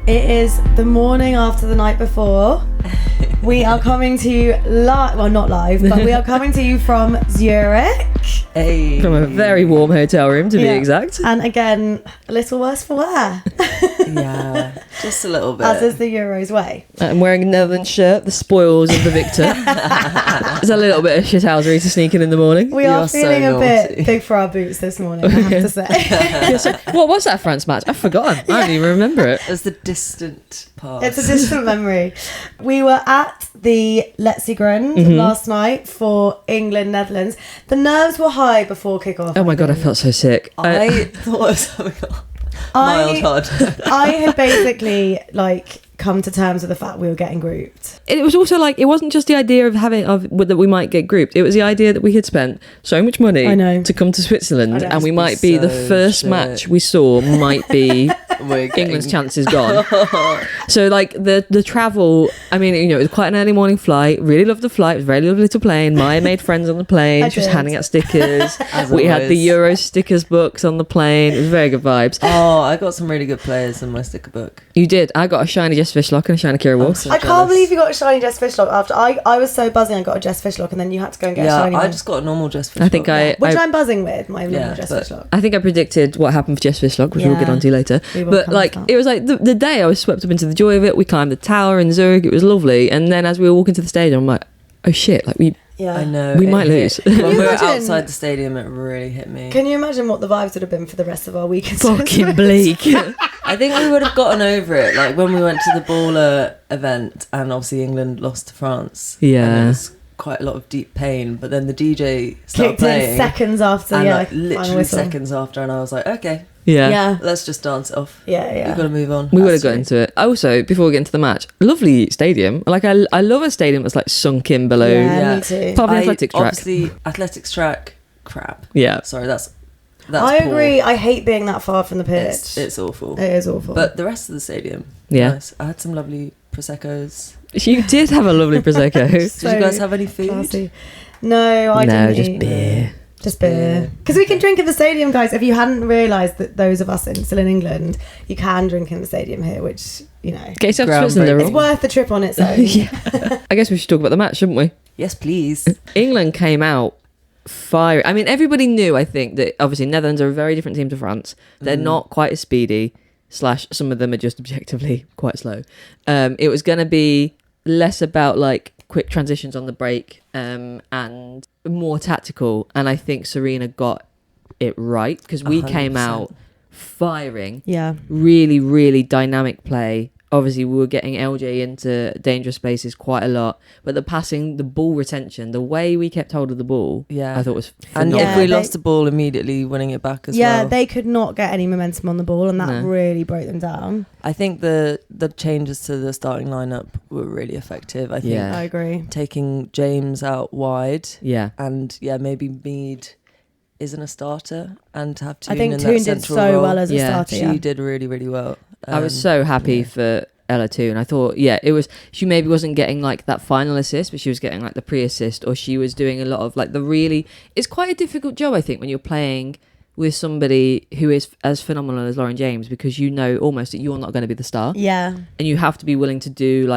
It is the morning after the night before. We are coming to you live, well, not live, but we are coming to you from Zurich. Hey. From a very warm hotel room, to be exact. And again, a little worse for wear. Yeah, just a little bit. As is the Euros way. I'm wearing a Netherlands shirt, the spoils of the victor. There's a little bit of shithousery to sneak in the morning. We are feeling a bit big for our boots this morning, I have to say. What was that France match? I've forgotten. I don't even remember it. It's the distant past. It's a distant memory. We were at the Let's last night for England-Netherlands. The nerves were high before kickoff. Oh my God, I felt so sick. I thought it was something mild hard. I had basically come to terms with the fact we were getting grouped. It was also it wasn't just the idea of that we might get grouped. It was the idea that we had spent so much money to come to Switzerland, and we might be the first match we saw might be England's chances gone. So the travel, I mean, it was quite an early morning flight. Really loved the flight. It was a very lovely little plane. Maya made friends on the plane. She was handing out stickers. We had the Euro stickers books on the plane. It was very good vibes. Oh, I got some really good players in my sticker book. You did. I got a shiny Jess Fishlock and a shiny Kira Wolf. I can't believe you got a shiny Jess Fishlock after I was so buzzing I got a Jess Fishlock, and then you had to go and get a shiny one. I just got a normal Jess Fishlock. I think which I'm buzzing with, my normal Jess Fishlock. I think I predicted what happened for Jess Fishlock, which we'll get onto later. But it was the day I was swept up into the joy of it. We climbed the tower in Zurich. It was lovely. And then as we were walking to the stadium, I'm like, oh shit, I know. We might lose. When we were outside the stadium, it really hit me. Can you imagine what the vibes would have been for the rest of our weekend? Fucking bleak. I think we would have gotten over it. When we went to the baller event, and obviously England lost to France. Yeah. And it was quite a lot of deep pain. But then the DJ started kicked playing. In seconds after, and literally seconds after, and I was like, okay. Yeah. Let's just dance it off. Yeah. We've got to move on. We would have got into it. Also, before we get into the match, lovely stadium. I love a stadium that's sunk in below. Yeah, me too. Apart from the athletics track. Obviously, athletics track, crap. Yeah. Sorry, that's I agree. I hate being that far from the pitch. It's awful. It is awful. But the rest of the stadium, nice. I had some lovely Prosecco's. You did have a lovely Prosecco. So did you guys have any food? Classy. No, I didn't. No, just beer. Just beer. Because we can drink in the stadium, guys. If you hadn't realised that those of us still in England, you can drink in the stadium here, which, Get yourself to Switzerland. It's worth the trip on its own. I guess we should talk about the match, shouldn't we? Yes, please. England came out fire. I mean, everybody knew, I think, that obviously Netherlands are a very different team to France. They're not quite as speedy, / some of them are just objectively quite slow. It was going to be less about quick transitions on the break and more tactical, and I think Serena got it right, because we 100%. Came out firing. Really, really dynamic play. Obviously we were getting LJ into dangerous spaces quite a lot, but the passing, the ball retention, the way we kept hold of the ball, I thought was phenomenal. And if we lost the ball, immediately winning it back as well. Yeah, they could not get any momentum on the ball, and that really broke them down. I think the changes to the starting lineup were really effective. I think I agree. Taking James out wide, and maybe Mead isn't a starter, and to have Toon, I think in Toon that did central so role, well as a starter. She did really, really well. I was so happy for Ella too, and I thought it was, she maybe wasn't getting that final assist, but she was getting the pre-assist, or she was doing a lot of it's quite a difficult job, I think, when you're playing with somebody who is as phenomenal as Lauren James, because almost that you're not going to be the star, and you have to be willing to do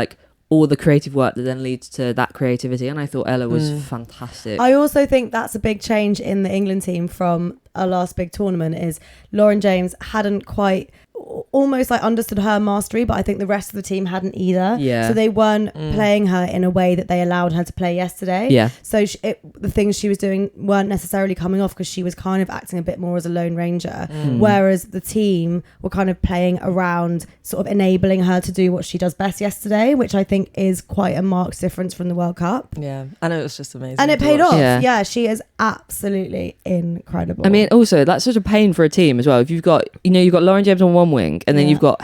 all the creative work that then leads to that creativity. And I thought Ella was fantastic. I also think that's a big change in the England team from our last big tournament, is Lauren James hadn't quite almost understood her mastery, but I think the rest of the team hadn't either. So they weren't playing her in a way that they allowed her to play yesterday. So the things she was doing weren't necessarily coming off, because she was kind of acting a bit more as a lone ranger, whereas the team were kind of playing around, sort of enabling her to do what she does best yesterday, which I think is quite a marked difference from the World Cup. Yeah, and it was just amazing. And it paid off. Yeah, she is absolutely incredible. I mean, also that's such a pain for a team as well. If you've got Lauren James on one wing, and then you've got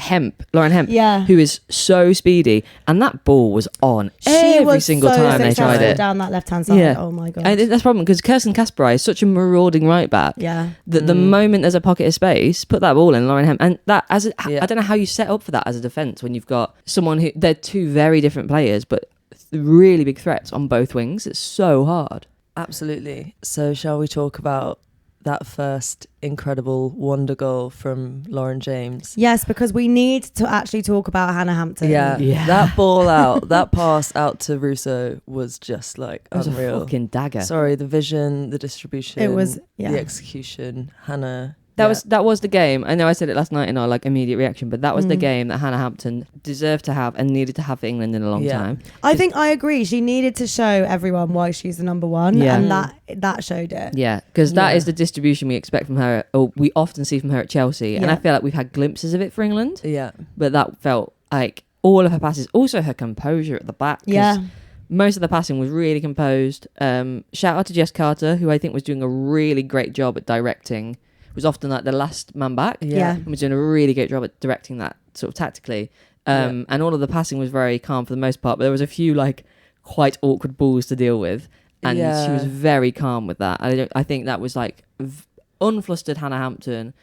Lauren Hemp, who is so speedy, and that ball was on every single time they tried it down that left hand side. Oh my god! And that's the problem, because Kirsten Kasperai is such a marauding right back. That the moment there's a pocket of space, put that ball in Lauren Hemp, and that I don't know how you set up for that as a defense when you've got someone who, they're two very different players, but really big threats on both wings. It's so hard. Absolutely. So shall we talk about that first incredible wonder goal from Lauren James. Yes, because we need to actually talk about Hannah Hampton. Yeah. That ball out, that pass out to Russo was just like unreal. It was a fucking dagger. Sorry, the vision, the distribution, It was, the execution. Hannah. That was the game. I know I said it last night in our like immediate reaction, but that was the game that Hannah Hampton deserved to have and needed to have for England in a long time. I think I agree. She needed to show everyone why she's the number one, and that showed it. Yeah, because that is the distribution we expect from her, or we often see from her at Chelsea, and I feel like we've had glimpses of it for England. Yeah, but that felt like all of her passes, also her composure at the back. Yeah. Most of the passing was really composed. Shout out to Jess Carter, who I think was doing a really great job at directing. Was often like the last man back. And was doing a really great job at directing that sort of tactically. And all of the passing was very calm for the most part, but there was a few like quite awkward balls to deal with, and she was very calm with that. I think that was like unflustered Hannah Hampton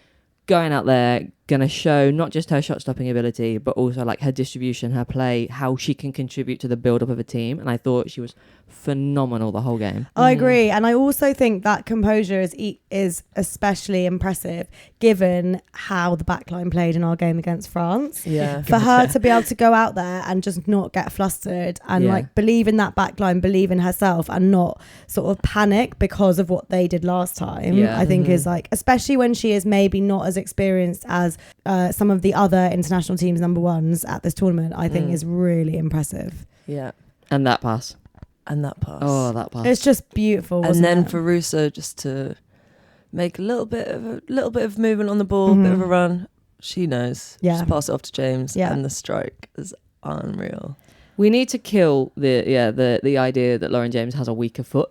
going out there, gonna show not just her shot stopping ability, but also like her distribution, her play, how she can contribute to the build up of a team. And I thought she was phenomenal the whole game. I agree, and I also think that composure is especially impressive given how the backline played in our game against France. For her to be able to go out there and just not get flustered and like believe in that backline, believe in herself, and not sort of panic because of what they did last time. I think is like, especially when she is maybe not as experienced as some of the other international teams number ones at this tournament, I think is really impressive. And that pass. Oh, that pass. It's just beautiful. And then for Russo just to make a little bit of movement on the ball, bit of a run. She knows. Just pass it off to James, and the strike is unreal. We need to kill the idea that Lauren James has a weaker foot.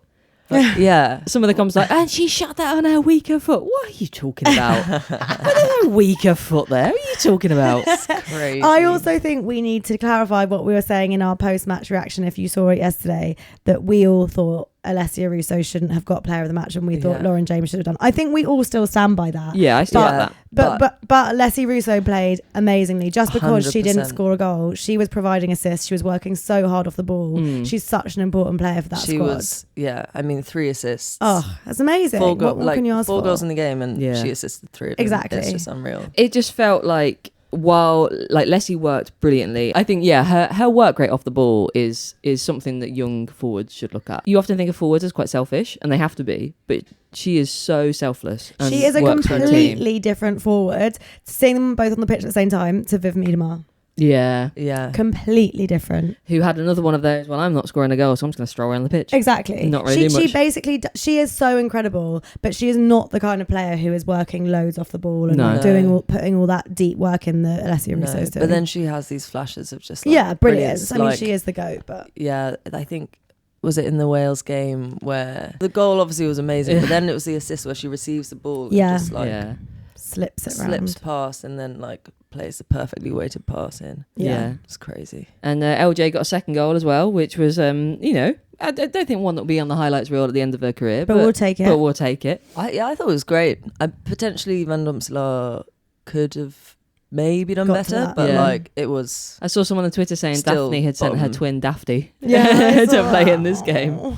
Some of the comments like, and she shot that on her weaker foot. What are you talking about? There's a weaker foot there. What are you talking about? It's crazy. I also think we need to clarify what we were saying in our post-match reaction, if you saw it yesterday, that we all thought Alessia Russo shouldn't have got player of the match, and we thought Lauren James should have done. I think we all still stand by that. Yeah, I stand by that. But Alessia Russo played amazingly. Just because 100%. She didn't score a goal, she was providing assists. She was working so hard off the ball. She's such an important player for that squad. She was, I mean, 3 assists. Oh, that's amazing. What can you ask for? 4 goals in the game, and she assisted 3 of them. Exactly. It's just unreal. It just felt like, while like Leslie worked brilliantly, I think her work rate off the ball is something that young forwards should look at. You often think of forwards as quite selfish, and they have to be, but she is so selfless. And she is a completely different forward. Seeing them both on the pitch at the same time to Viv Miedema. Yeah. Completely different. Who had another one of those, well, I'm not scoring a goal, so I'm just going to stroll around the pitch. Exactly. Not really much. She basically, she is so incredible, but she is not the kind of player who is working loads off the ball and putting all that deep work in that Alessia Russo is doing. But then she has these flashes of just like, brilliance. I mean, she is the GOAT, but I think, was it in the Wales game where the goal obviously was amazing, but then it was the assist where she receives the ball and just like slips past and then like plays the perfectly weighted pass in. It's crazy. And LJ got a second goal as well, which was I don't think one that will be on the highlights reel at the end of her career, but we'll take it. I thought it was great. Potentially Van Domselaar could have maybe done better, but like it was. I saw someone on Twitter saying Daphne had sent her twin Dafty to play in this game.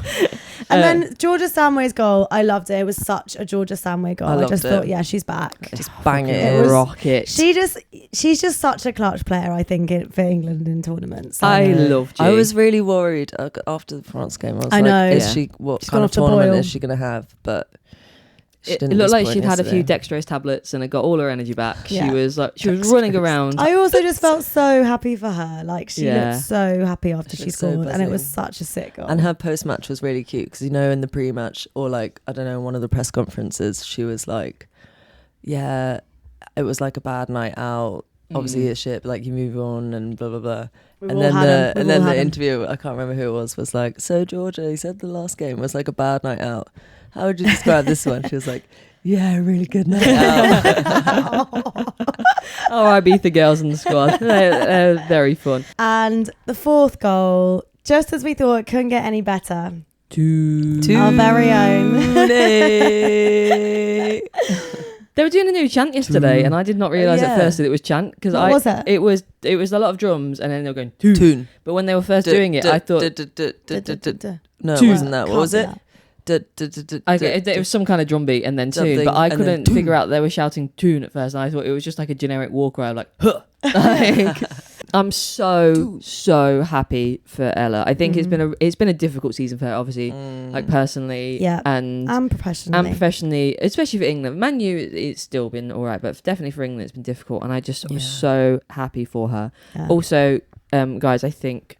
And then Georgia Stanway's goal, I loved it. It was such a Georgia Stanway goal. I just thought, she's back. Just bang it. Rocket. She's just such a clutch player, I think, for England in tournaments. I loved you. I was really worried after the France game. I was what kind of tournament is she going to have? But it looked like she'd had a few dextrose tablets and it got all her energy back. She was running around. I also just felt so happy for her. Like she looked so happy after she scored, and it was such a sick goal. And her post match was really cute because in the pre match or like I don't know, one of the press conferences, she was like, it was like a bad night out. Obviously it's shit, but like you move on and blah blah blah. And then the interview, I can't remember who it was like, so Georgia, you said the last game was like a bad night out. How would you describe this one? She was like, a really good night out. Ibiza girls in the squad. They're very fun. And the 4th goal, just as we thought, it couldn't get any better. Our very own. They were doing a new chant yesterday, and I did not realise at first that it was chant because was it? It was a lot of drums, and then they were going tune. But when they were first doing it, I thought no, it wasn't that. What was it? It was some kind of drum beat and then tune, but I couldn't figure out they were shouting tune at first, and I thought it was just like a generic war cry, like, huh. Like, I'm so happy for Ella. I think it's been a difficult season for her, obviously, like personally, and professionally, especially for England. Man U, it's still been all right, but definitely for England, it's been difficult, and I just was so happy for her. Yeah. Also, guys, I think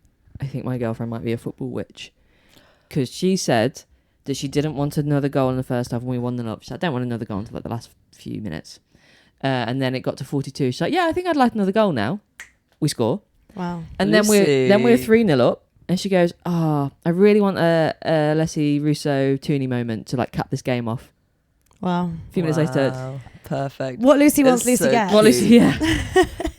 my girlfriend might be a football witch, because she said that she didn't want another goal in the first half when we won the up. She said, I don't want another goal until like the last few minutes. And then it got to 42. She's like, yeah, I think I'd like another goal now. We score. Wow. And then we're 3-0 up. And she goes, I really want a Alessia Russo Tooney moment to like cap this game off. Wow. A few minutes later. Perfect. What Lucy wants Lucy get. What Lucy,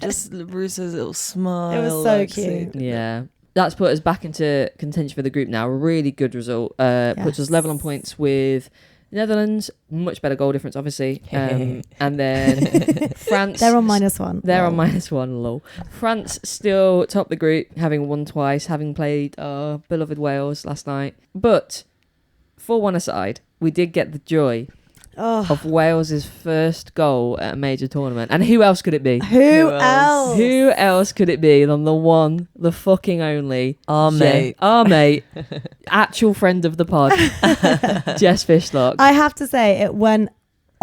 Just Russo's little smile. It was so cute. Yeah. That's put us back into contention for the group now. A really good result. Puts us level on points with Netherlands. Much better goal difference, obviously. And then France. They're on -1. They're on -1, lol. France still top the group, having won twice, having played our beloved Wales last night. But 4-1 aside, we did get the joy of Wales's first goal at a major tournament. And who else could it be? Who else? Who else could it be than the one, the fucking only, our mate, actual friend of the pod, Jess Fishlock. I have to say, it went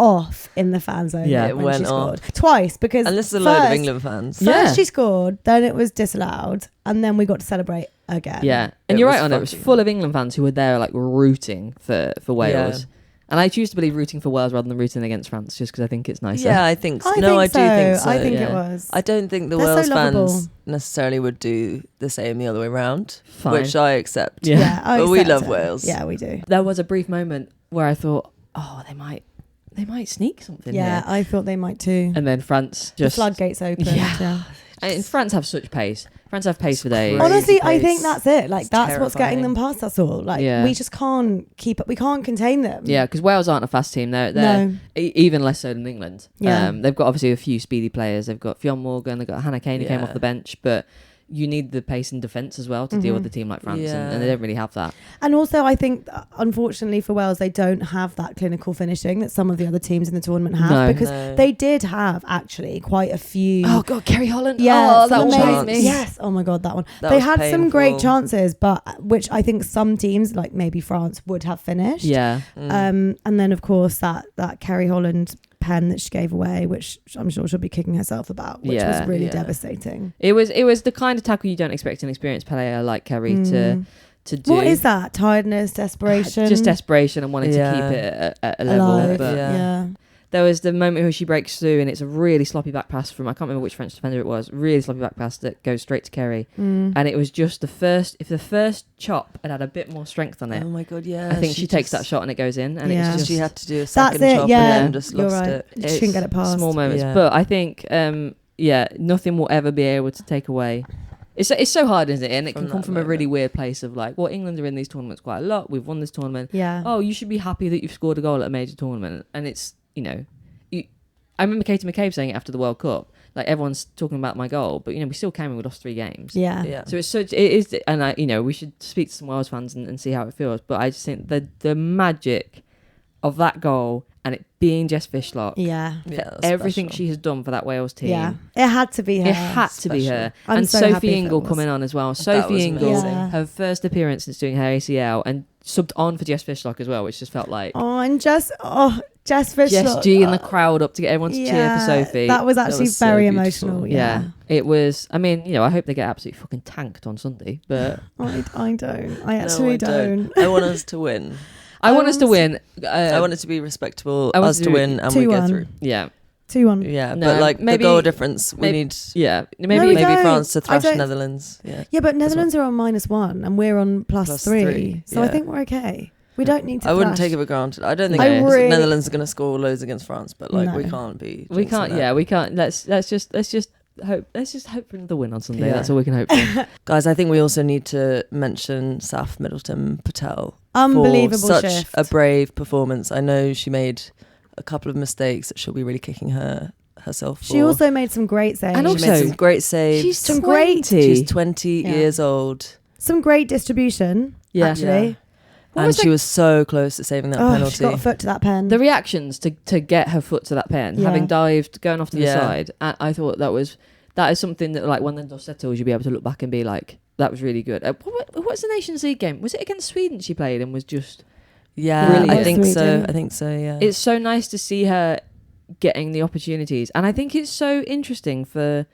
off in the fan zone. Yeah, it went off twice, because and this is a load of England fans. First she scored, then it was disallowed, and then we got to celebrate again. Yeah, and you're right on it. It was full of England fans who were there, like rooting for Wales. Yeah. And I choose to believe rooting for Wales rather than rooting against France, just because I think it's nicer. Yeah, I think so. I do think so. I think it was. I don't think the Wales fans necessarily would do the same the other way around, which I accept. Yeah, but we love Wales. Yeah, we do. There was a brief moment where I thought, they might sneak something. Yeah, here. I thought they might too. And then France just the floodgates opened. Yeah. And France have such pace. France have pace for days. Honestly, I think that's it. Like, that's what's getting them past us all. Like, we just can't keep up. We can't contain them. Yeah, because Wales aren't a fast team. They're even less so than England. Yeah. They've got obviously a few speedy players. They've got Fionn Morgan. They've got Hannah Kane who came off the bench. But you need the pace in defence as well to deal with a team like France, and they don't really have that. And also, I think, unfortunately for Wales, they don't have that clinical finishing that some of the other teams in the tournament have, because they did have actually quite a few. Oh God, Kerry Holland! Yeah, that one me. Yes, oh my God, that one. They had some great chances, but which I think some teams, like maybe France, would have finished. Yeah. And then of course that Kerry Holland pen that she gave away, which I'm sure she'll be kicking herself about, which was really devastating. It was the kind of tackle you don't expect an experienced player like Kerry to do. What is that? Tiredness, desperation? Just desperation and wanting to keep it at a level. But there was the moment where she breaks through and it's a really sloppy back pass from, I can't remember which French defender it was, really sloppy back pass that goes straight to Kerry. And it was just if the first chop had a bit more strength on it. Oh my God, yeah. I think she takes that shot and it goes in. And it's just, she had to do a second chop and then just lost it. She couldn't get it past. Small moments. But I think, nothing will ever be able to take away. It's so hard, isn't it? And it can come from a really weird place of like, well, England are in these tournaments quite a lot. We've won this tournament. Yeah. Oh, you should be happy that you've scored a goal at a major tournament. And it's, I remember Katie McCabe saying it after the World Cup, like everyone's talking about my goal, but we still came and we lost 3 games. Yeah. So it is, and we should speak to some Wales fans and see how it feels. But I just think the magic of that goal and it being Jess Fishlock, everything she has done for that Wales team. Yeah, it had to be her. It had to be her. And so Sophie Ingle coming on as well. Sophie Ingle, her first appearance since doing her ACL, and subbed on for Jess Fishlock as well, which just felt like Jess Fishlock. Jess G in the crowd up to get everyone to cheer for Sophie. That was actually very emotional. Yeah. It was. I mean, I hope they get absolutely fucking tanked on Sunday, but I don't. I actually don't. I want us to win. I want us to win. I want it to be respectable. Us to win and we get through. Yeah. 2-1. Yeah, but like maybe, the goal difference, we need. Yeah, maybe France to thrash Netherlands. Yeah, but Netherlands are on -1 and we're on +3. So I think we're okay. We don't need to. I wouldn't take it for granted. I don't think Netherlands are going to score loads against France, but we can't be. We can't. Yeah, we can't. Let's just hope. Let's just hope for the win on Sunday. That's all we can hope for. Guys, I think we also need to mention Saf Middleton Patel. Unbelievable for such shift. a brave performance. I know she made a couple of mistakes that she'll be really kicking herself for. She also made some great saves. And she made some great saves. She's 20. She's 20 years old. Some great distribution, actually. And she was so close to saving that penalty. She got a foot to that pen. The reactions to get her foot to that pen, having dived, going off to the side, I thought that is something that, like, when the dust settles, you'll be able to look back and be like, that was really good. What's the Nations League game? Was it against Sweden she played and was just brilliant? I think so, yeah. It's so nice to see her getting the opportunities. And I think it's so interesting for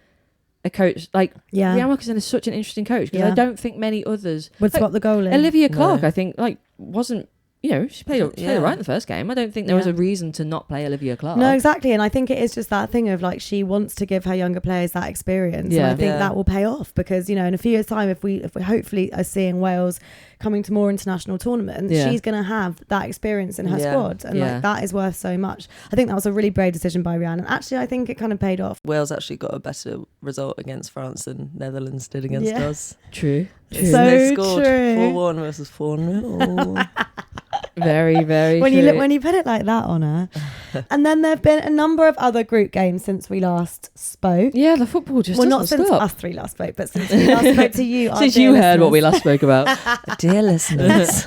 a coach like Rhian Wilkinson is such an interesting coach because I don't think many others would spot the goal in. Olivia Clark, I think, like, wasn't, you know, she played right in the first game. I don't think there was a reason to not play Olivia Clark. No, exactly. And I think it is just that thing of, like, she wants to give her younger players that experience. And I think that will pay off because, you know, in a few years' time, if we hopefully are seeing Wales coming to more international tournaments, she's going to have that experience in her squad. And like, that is worth so much. I think that was a really brave decision by Rhian. And actually, I think it kind of paid off. Wales actually got a better result against France than Netherlands did against us. True. So they scored true. 4-1 versus 4-0. Very, very when true. you put it like that, Honor. And then there have been a number of other group games since we last spoke. Yeah, the football just not doesn't since stop. us three last spoke, but since we last spoke to you. Since you heard what we last spoke about. Dear listeners.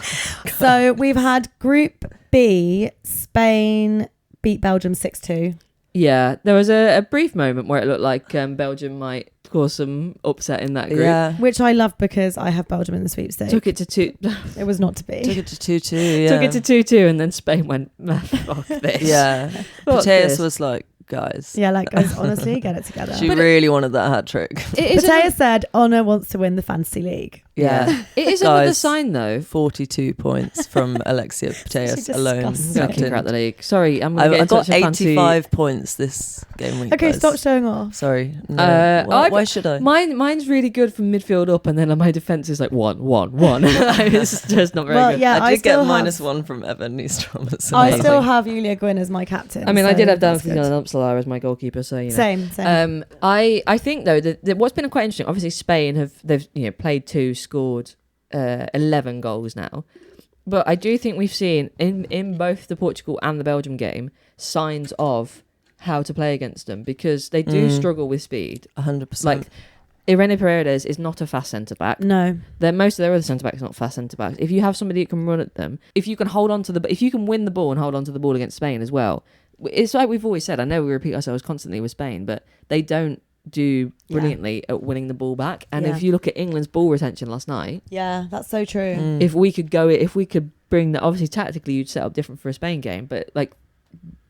So we've had Group B, Spain beat Belgium 6-2. Yeah, there was a brief moment where it looked like Belgium might cause some upset in that group. Yeah. Which I love because I have Belgium in the sweepstakes. Took it to 2. It was not to be. Took it to 2-2, yeah. Took it to 2-2 and then Spain went, fuck this. Yeah. Mateus was like, guys. Yeah, like, guys, honestly, get it together. She really wanted that hat trick. Mateus said Honor wants to win the Fantasy League. Yeah. It is another sign, though. 42 points from Alessia Mateus alone. I'm going to kick her out the league. Sorry, I'm going to get in touch with Fantasy. I got 85 points this game week. Okay, guys. Stop showing off. Sorry. No. Why should I? Mine's really good from midfield up, and then my defence is like 1. It's just not very good. Yeah, I did get -1 from Evan Nystrom. I still have Julia Gwynn as my captain. I mean, I did have Dan Upsalaar as my goalkeeper, so, you know. Same. I think, though, that what's been quite interesting, obviously Spain they've played 2, scored 11 goals now. But I do think we've seen in both the Portugal and the Belgium game signs of how to play against them because they do struggle with speed. 100%. Like, Irene Paredes is not a fast centre-back. No. Most of their other centre-backs are not fast centre-backs. If you have somebody who can run at them, if you can if you can win the ball and hold on to the ball against Spain as well, it's like we've always said, I know we repeat ourselves constantly with Spain, but they don't do brilliantly at winning the ball back. And if you look at England's ball retention last night, that's so true. if we could bring that, obviously tactically you'd set up different for a Spain game, but like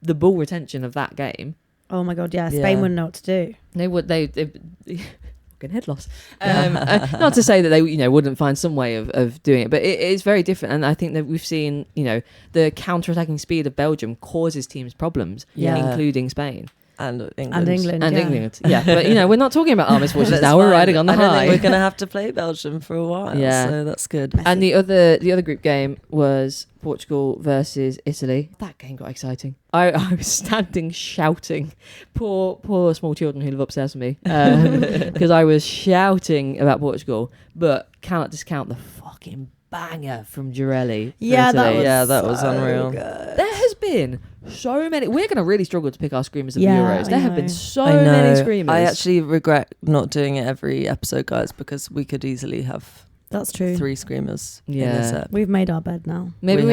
the ball retention of that game, oh my god, Spain wouldn't know what to do. they fucking head loss. Not to say that they wouldn't find some way of doing it, but it is very different. And I think that we've seen the counter-attacking speed of Belgium causes teams problems, including Spain. And England. England. Yeah, but we're not talking about our misfortunes now. We're riding on the high. I don't think we're going to have to play Belgium for a while. Yeah, so that's good. And the other group game was Portugal versus Italy. That game got exciting. I was standing shouting. Poor small children who live upstairs from me, because I was shouting about Portugal, but cannot discount the fucking banger from Girelli. That was unreal. Good. There has been so many. We're going to really struggle to pick our screamers of the Euros. There have been so many screamers. I actually regret not doing it every episode, guys, because we could easily have That's true. 3 screamers in this ep. We've made our bed now. Maybe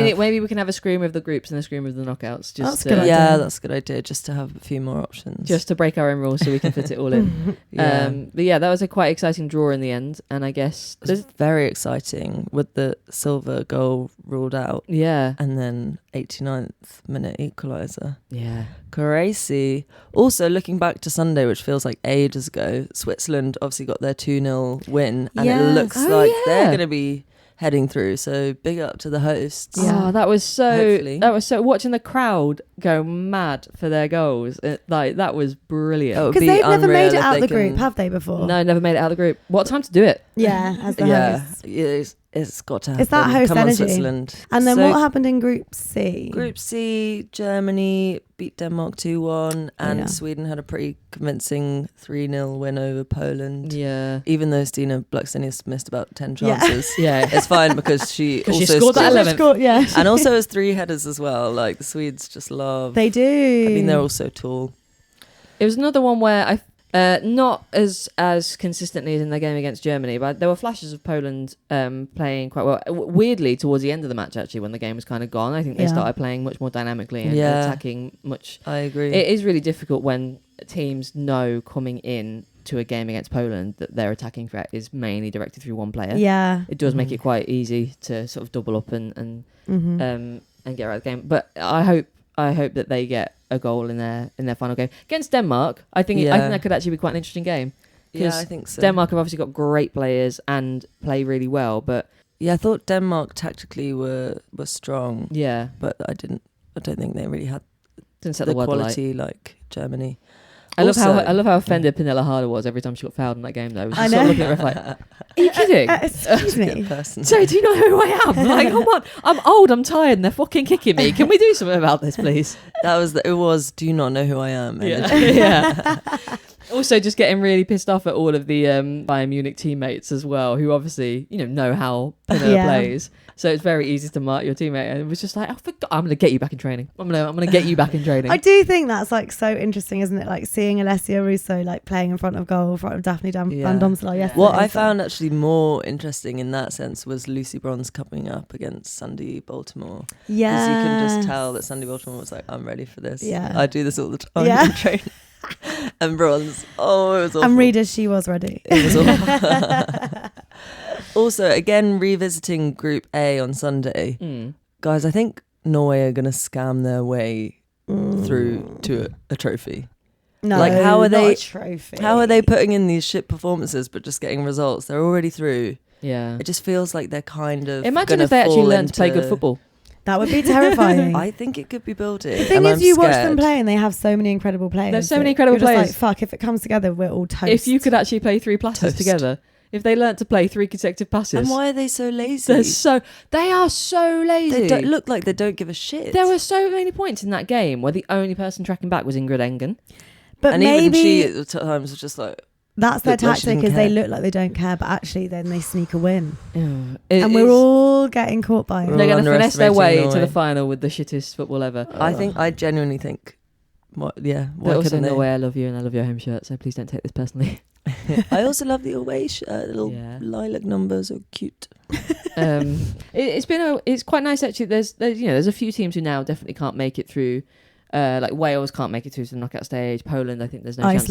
we can have a screamer of the groups and a screamer of the knockouts. That's good. That's a good idea. Just to have a few more options. Just to break our own rules so we can fit it all in. But yeah, that was a quite exciting draw in the end. And I guess it was very exciting with the silver goal ruled out. Yeah. And then 89th minute equaliser. Yeah. Crazy. Also, looking back to Sunday, which feels like ages ago, Switzerland obviously got their 2-0 win, and it looks like they're going to be heading through. So big up to the hosts. Yeah, that was so. Watching the crowd go mad for their goals, that was brilliant. Because they've never made it out of the group, have they? Before? No, never made it out of the group. What time to do it? Yeah, as the hosts. Yeah, it's got to happen. It's that host Come energy. on, Switzerland. And then what happened in Group C? Group C, Germany beat Denmark 2-1, and Sweden had a pretty convincing 3-0 win over Poland. Yeah. Even though Stina Blackstenius missed about 10 chances. Yeah. It's fine because she also scored that 11th. And also has 3 headers as well. Like, the Swedes just love. They do. I mean, they're all so tall. It was another one where Not as consistently as in their game against Germany, but there were flashes of Poland playing quite well. Weirdly, towards the end of the match, actually, when the game was kind of gone, I think they started playing much more dynamically and attacking much. I agree. It is really difficult when teams know coming in to a game against Poland that their attacking threat is mainly directed through one player. Yeah, it does make it quite easy to sort of double up and get out of the game. But I hope that they get a goal in their final game against Denmark. I think that could actually be quite an interesting game. Yeah, I think so. Denmark have obviously got great players and play really well, but I thought Denmark tactically were strong. Yeah, but I don't think they really had the quality like Germany. I love how offended Pernilla Harder was every time she got fouled in that game. Though, was just sort of looking at her like, "Are you kidding? Excuse me, sorry, do you know who I am? Like, come on, I'm old, I'm tired, and they're fucking kicking me. Can we do something about this, please?" It was. Do you not know who I am? Yeah. Also, just getting really pissed off at all of the Bayern Munich teammates as well, who obviously know how Pernilla plays. So it's very easy to mark your teammate, and it was just like, I'm going to get you back in training. I'm going to get you back in training. I do think that's like so interesting, isn't it? Like seeing Alessia Russo like playing in front of goal, in front of Daphne Van Domselaar yesterday. What I found actually more interesting in that sense was Lucy Bronze coming up against Sunday Baltimore. Yeah, because you can just tell that Sunday Baltimore was like, I'm ready for this. Yeah, I do this all the time in training. And Bronze, it was awful. And Rita, she was ready. It was awful. Also, again, revisiting Group A on Sunday, guys, I think Norway are going to scam their way through to a trophy. No, like how are they? A trophy. How are they putting in these shit performances but just getting results? They're already through. Yeah, it just feels like they're kind of. Imagine if they actually learned to play good football. That would be terrifying. I think it could be building. The thing is, you watch them play and they have so many incredible players. There's so many incredible players. players. Like, fuck, if it comes together, we're all toast. If you could actually play 3 passes together, if they learnt to play 3 consecutive passes. And why are they so lazy? They are so lazy. They don't look like they don't give a shit. There were so many points in that game where the only person tracking back was Ingrid Engen. But and maybe even she at times was just like, that's their tactic, is they look like they don't care, but actually then they sneak a win. And we're all getting caught by it. They're going to finesse their way to the final with the shittest football ever. I genuinely think, why also couldn't they? Norway, I love you and I love your home shirt, so please don't take this personally. I also love the away shirt. Little lilac numbers are cute. It's quite nice actually. There's a few teams who now definitely can't make it through. Like Wales can't make it through to the knockout stage. Poland, I think there's no chance.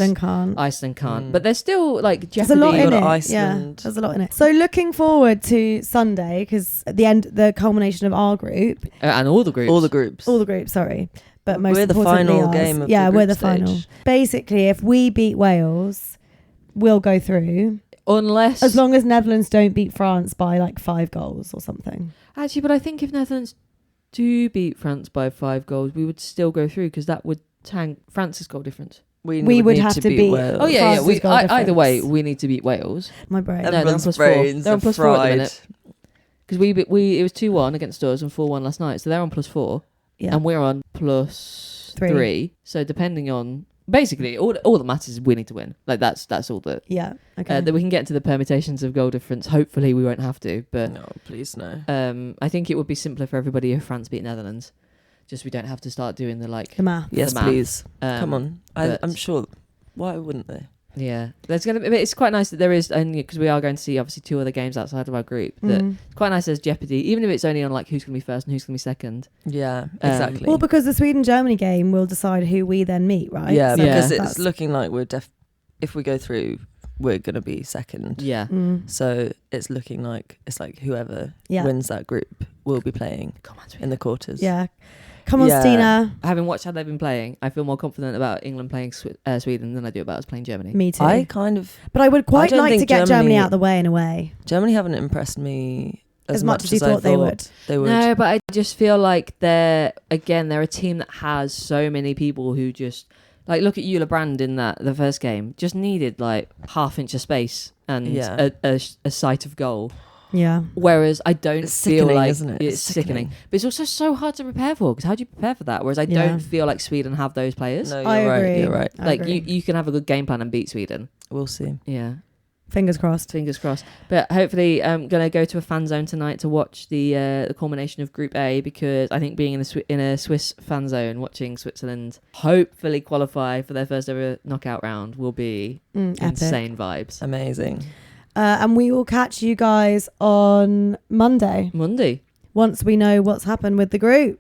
Iceland can't. But there's still like jeopardy. There's a lot in it. Iceland. Yeah, there's a lot in it. So looking forward to Sunday, because at the end, the culmination of our group and all the groups. Sorry, but most we're the importantly final game. Of we're the stage. final. Basically, if we beat Wales, we'll go through. As long as Netherlands don't beat France by like 5 goals or something. Actually, but I think if Netherlands do beat France by 5 goals, we would still go through, because that would tank France's goal difference. We would have to beat Wales. Oh yeah, either way, we need to beat Wales. My brain. No, they're on +4. They're on +4 at the minute. Because it was 2-1 against us and 4-1 last night, so they're on +4, and we're on +3. So depending on. Basically, all that matters is we need to win. Like that's all that. Yeah. Okay. That we can get into the permutations of goal difference. Hopefully, we won't have to. But no, please no. I think it would be simpler for everybody if France beat Netherlands. Just we don't have to start doing the math. Yes, please. Come on. I'm I'm sure. Why wouldn't they? Yeah, there's gonna be. It's quite nice that there is, and because we are going to see obviously 2 other games outside of our group. That it's quite nice there's jeopardy, even if it's only on like who's gonna be first and who's gonna be second. Yeah, exactly. Well, because the Sweden-Germany game will decide who we then meet, right? Yeah, because it's looking like we're if we go through, we're gonna be second. Yeah. So it's looking like whoever wins that group will be playing in the quarters. Yeah. Come on, Stina. Having watched how they've been playing, I feel more confident about England playing Sweden than I do about us playing Germany. Me too. But I would quite like to get Germany out of the way in a way. Germany haven't impressed me as much as you thought they would. No, but I just feel like they're a team that has so many people who just like look at Eula Brand in the first game. Just needed like half inch of space and a sight of goal. Yeah. Whereas I don't feel like isn't it? It's sickening. But it's also so hard to prepare for, because how do you prepare for that? Whereas I don't feel like Sweden have those players. No, I agree. You're right. You can have a good game plan and beat Sweden. We'll see. Yeah. Fingers crossed. Fingers crossed. But hopefully I'm going to go to a fan zone tonight to watch the culmination of Group A, because I think being in a Swiss fan zone, watching Switzerland hopefully qualify for their first ever knockout round will be insane vibes. Amazing. And we will catch you guys on Monday. Once we know what's happened with the group.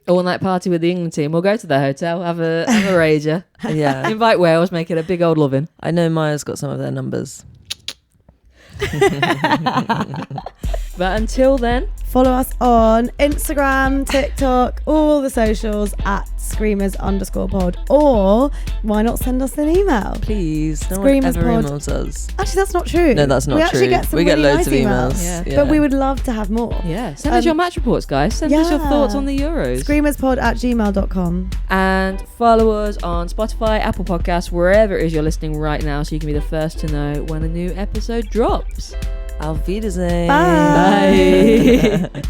All night party with the England team. We'll go to the hotel, have a rager. Yeah. Invite Wales, make it a big old loving. I know Maya's got some of their numbers. But until then, follow us on Instagram, TikTok, all the socials at screamers_pod, or why not send us an email? Please, no one ever emails us. Actually, that's not true. No, that's not true. We get loads of emails. Yeah. But we would love to have more. Yeah, send us your match reports, guys. Send us your thoughts on the Euros. Screamerspod@gmail.com. And follow us on Spotify, Apple Podcasts, wherever it is you're listening right now, so you can be the first to know when a new episode drops. Auf Wiedersehen. Bye. Bye.